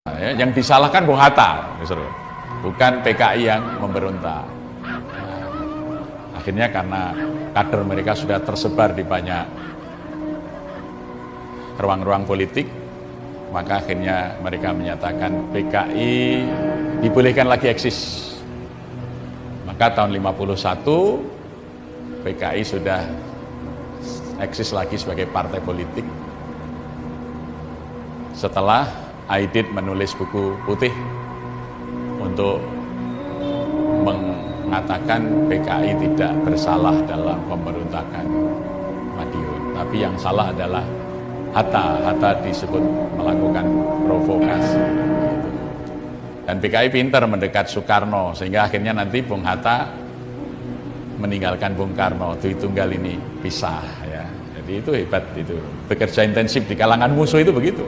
Ya, yang disalahkan Bung Hatta, bukan PKI yang memberontak. Akhirnya karena kader mereka sudah tersebar di banyak ruang-ruang politik, maka akhirnya mereka menyatakan PKI dibolehkan lagi eksis. Maka tahun 51 PKI sudah eksis lagi sebagai partai politik. Setelah Aidit menulis buku putih untuk mengatakan PKI tidak bersalah dalam pemberontakan Madiun, tapi yang salah adalah Hatta. Hatta disebut melakukan provokasi. Dan PKI pintar mendekat Soekarno, sehingga akhirnya nanti Bung Hatta meninggalkan Bung Karno. Dwi Tunggal ini pisah, ya. Jadi itu hebat, itu bekerja intensif di kalangan musuh itu begitu.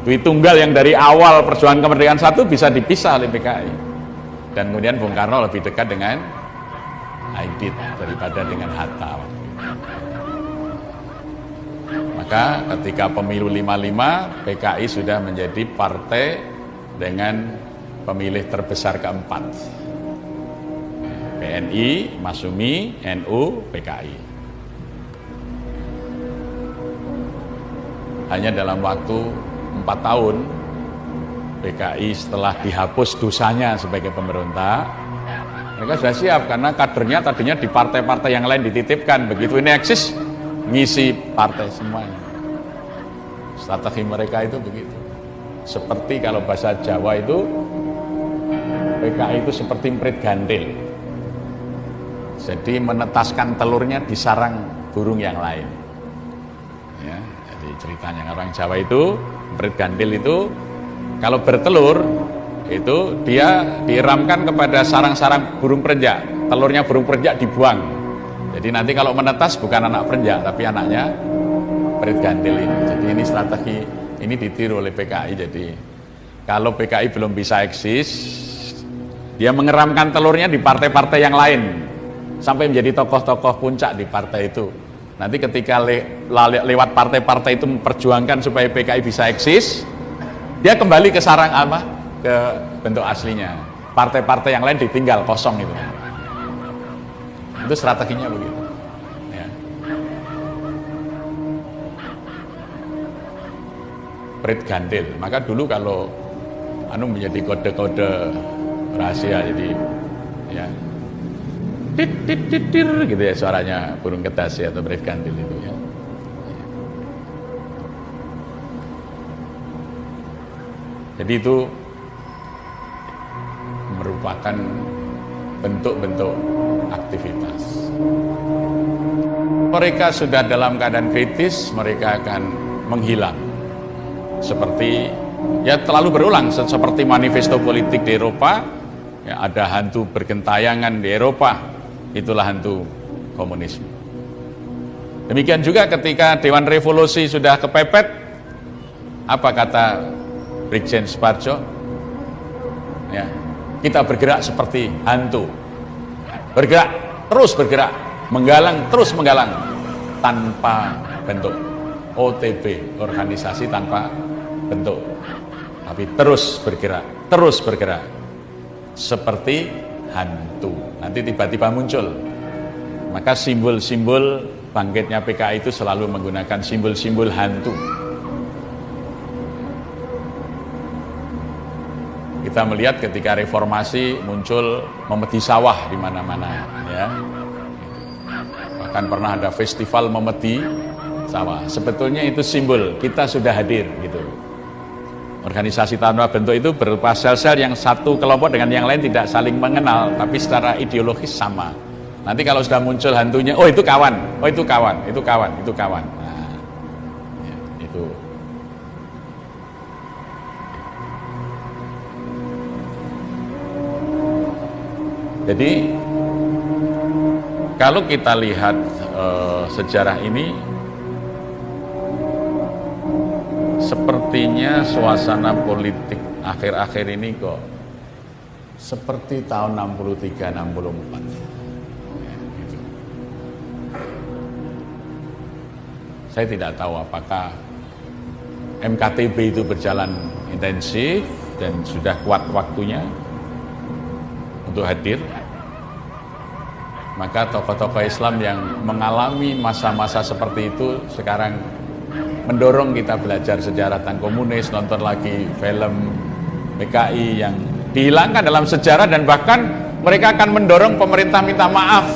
Dwi Tunggal yang dari awal perjuangan kemerdekaan satu bisa dipisah oleh PKI, dan kemudian Bung Karno lebih dekat dengan Aidit daripada dengan Hatta. Maka ketika pemilu 55 PKI sudah menjadi partai dengan pemilih terbesar keempat. PNI, Masyumi, NU, PKI. Hanya dalam waktu 4 tahun PKI setelah dihapus dosanya sebagai pemberontak, mereka sudah siap karena kadernya tadinya di partai-partai yang lain dititipkan. Begitu ini eksis, ngisi partai semuanya. Strategi mereka itu begitu. Seperti kalau bahasa Jawa itu, PKI itu seperti emprit gandil. Jadi menetaskan telurnya di sarang burung yang lain. Ya, jadi ceritanya orang Jawa itu, emprit gandil itu kalau bertelur itu dia diiramkan kepada sarang-sarang burung perenjak. Telurnya burung perenjak dibuang. Jadi nanti kalau menetas bukan anak perenjak tapi anaknya emprit gandil ini. Jadi ini strategi ini ditiru oleh PKI. Jadi kalau PKI belum bisa eksis, dia mengeramkan telurnya di partai-partai yang lain sampai menjadi tokoh-tokoh puncak di partai itu. Nanti ketika lewat partai-partai itu memperjuangkan supaya PKI bisa eksis, dia kembali ke sarang apa? Ke bentuk aslinya. Partai-partai yang lain ditinggal kosong itu. Itu strateginya begitu. Ya. Prit gandil. Maka dulu kalau menjadi kode-kode rahasia, jadi ya tit gitu ya suaranya burung ketasi atau prit gandil itu ya. Jadi itu merupakan bentuk-bentuk aktivitas. Mereka sudah dalam keadaan kritis, mereka akan menghilang. Seperti ya terlalu berulang seperti manifesto politik di Eropa, ya ada hantu bergentayangan di Eropa, itulah hantu komunisme. Demikian juga ketika Dewan Revolusi sudah kepepet, apa kata Brigjen Suparjo? Ya, kita bergerak seperti hantu, bergerak, terus bergerak, menggalang, terus menggalang, tanpa bentuk. OTB, organisasi tanpa bentuk, tapi terus bergerak, seperti hantu. Nanti tiba-tiba muncul. Maka simbol-simbol bangkitnya PKI itu selalu menggunakan simbol-simbol hantu. Kita melihat ketika reformasi muncul memedi sawah di mana-mana, ya. Bahkan pernah ada festival memedi sawah. Sebetulnya itu simbol kita sudah hadir, gitu. Organisasi tanpa bentuk itu berupa sel-sel yang satu kelompok dengan yang lain tidak saling mengenal, tapi secara ideologis sama. Nanti kalau sudah muncul hantunya, oh itu kawan, oh itu kawan, itu kawan, itu kawan. Nah, ya, itu. Jadi kalau kita lihat sejarah ini, sepertinya suasana politik akhir-akhir ini kok seperti tahun 63-64. Ya, gitu. Saya tidak tahu apakah MKTB itu berjalan intensif dan sudah kuat waktunya untuk hadir, maka tokoh-tokoh Islam yang mengalami masa-masa seperti itu sekarang mendorong kita belajar sejarah tentang komunis, nonton lagi film PKI yang dihilangkan dalam sejarah, dan bahkan mereka akan mendorong pemerintah minta maaf.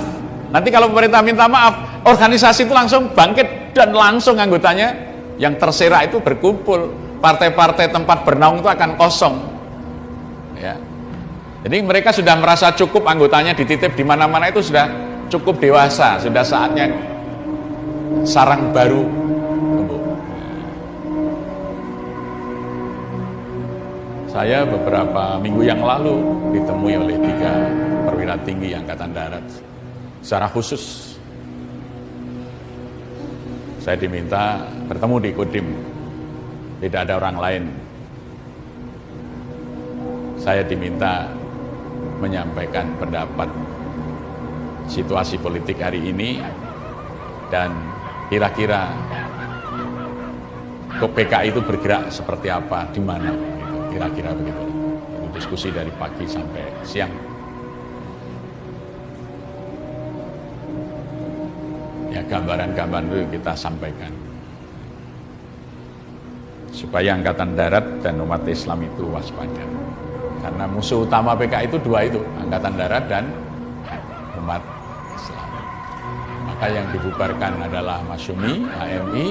Nanti kalau pemerintah minta maaf, organisasi itu langsung bangkit dan langsung anggotanya yang terserak itu berkumpul. Partai-partai tempat bernaung itu akan kosong. Ya. Jadi mereka sudah merasa cukup anggotanya dititip di mana-mana, itu sudah cukup dewasa, sudah saatnya sarang baru tumbuh. Saya beberapa minggu yang lalu ditemui oleh 3 perwira tinggi Angkatan Darat. Secara khusus saya diminta bertemu di Kodim, tidak ada orang lain. Saya diminta menyampaikan pendapat situasi politik hari ini dan kira-kira PKI itu bergerak seperti apa, di mana, kira-kira begitu. Itu diskusi dari pagi sampai siang. Ya, gambaran-gambaran itu kita sampaikan supaya Angkatan Darat dan umat Islam itu waspada. Karena musuh utama PKI itu 2 itu, Angkatan Darat dan umat Islam. Maka yang dibubarkan adalah Masyumi, HMI,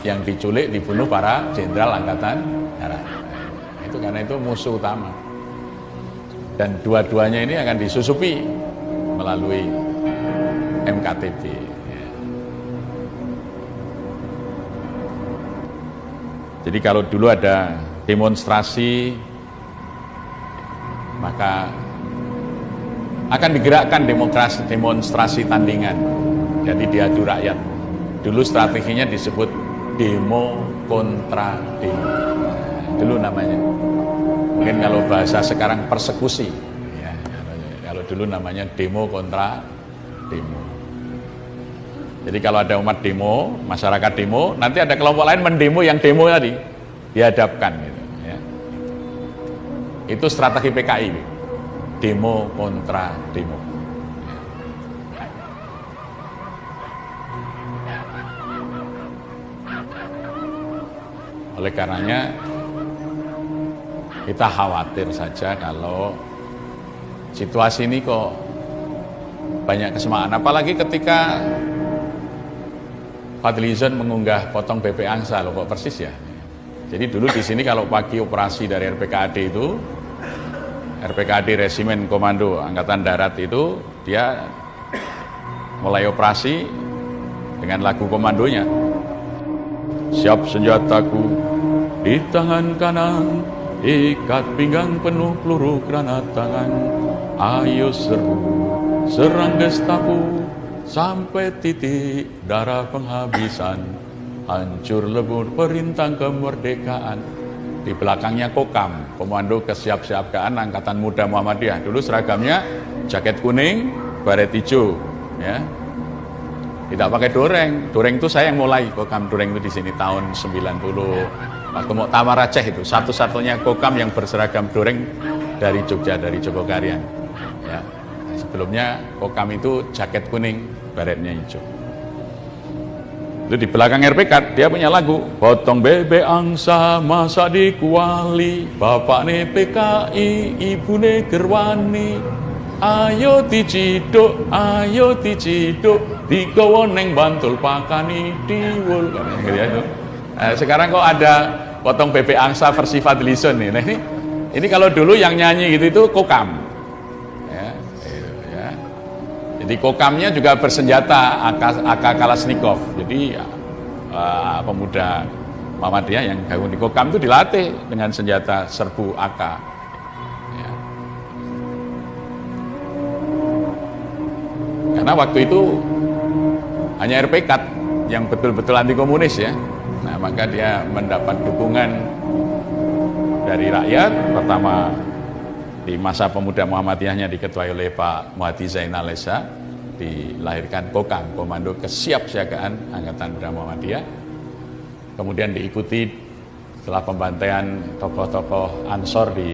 yang diculik, dibunuh para jenderal Angkatan Darat. Itu karena itu musuh utama. Dan dua-duanya ini akan disusupi melalui MKTB. Jadi kalau dulu ada demonstrasi, maka akan digerakkan demonstrasi tandingan. Jadi diadu rakyat. Dulu strateginya disebut demo kontra demo. Dulu namanya. Mungkin kalau bahasa sekarang persekusi. Ya, kalau dulu namanya demo kontra demo. Jadi kalau ada umat demo, masyarakat demo, nanti ada kelompok lain mendemo yang demo tadi, dihadapkan gitu, ya. Itu strategi PKI, demo kontra demo. Oleh karenanya kita khawatir saja kalau situasi ini kok banyak kesemaan, apalagi ketika Fadlizon mengunggah potong BP angsa, loh kok persis ya. Jadi dulu di sini kalau pagi operasi dari RPKAD itu, RPKAD Resimen Komando Angkatan Darat itu, dia mulai operasi dengan lagu komandonya. Siap senjataku di tangan kanan, ikat pinggang penuh peluru granat tangan. Ayo serang Gestapo, sampai titik darah penghabisan, hancur lebur perintah kemerdekaan. Di belakangnya Kokam, Komando Kesiapsiagaan Angkatan Muda Muhammadiyah. Dulu seragamnya jaket kuning, baret hijau, ya. Tidak pakai doreng. Doreng itu saya yang mulai Kokam doreng itu di sini tahun 90. Waktu Muktamar Aceh itu satu-satunya Kokam yang berseragam doreng dari Jogja, dari Jogokarian. Ya. Sebelumnya Kokam itu jaket kuning, baretnya hijau. Itu di belakang RPK dia punya lagu, potong bebek angsa masa dikuali, bapakne PKI ibune gerwani, ayo diciduk digawa neng Bantul pakani diwul. Sekarang kok ada potong bebek angsa versi Fadlizon nih. Nah, ini kalau dulu yang nyanyi gitu itu Kokam. Jadi Kokamnya juga bersenjata AK Kalashnikov. Jadi pemuda Muhammadiyah yang gabung di Kokam itu dilatih dengan senjata serbu AK. Ya. Karena waktu itu hanya RPK yang betul-betul anti komunis ya. Nah, maka dia mendapat dukungan dari rakyat. Pertama di masa pemuda Muhammadiyahnya diketuai oleh Pak Muhadi Zainal Esa, dilahirkan Kokam, Komando Kesiapsiagaan Angkatan Muda Muhammadiyah. Kemudian diikuti setelah pembantaian tokoh-tokoh Ansor di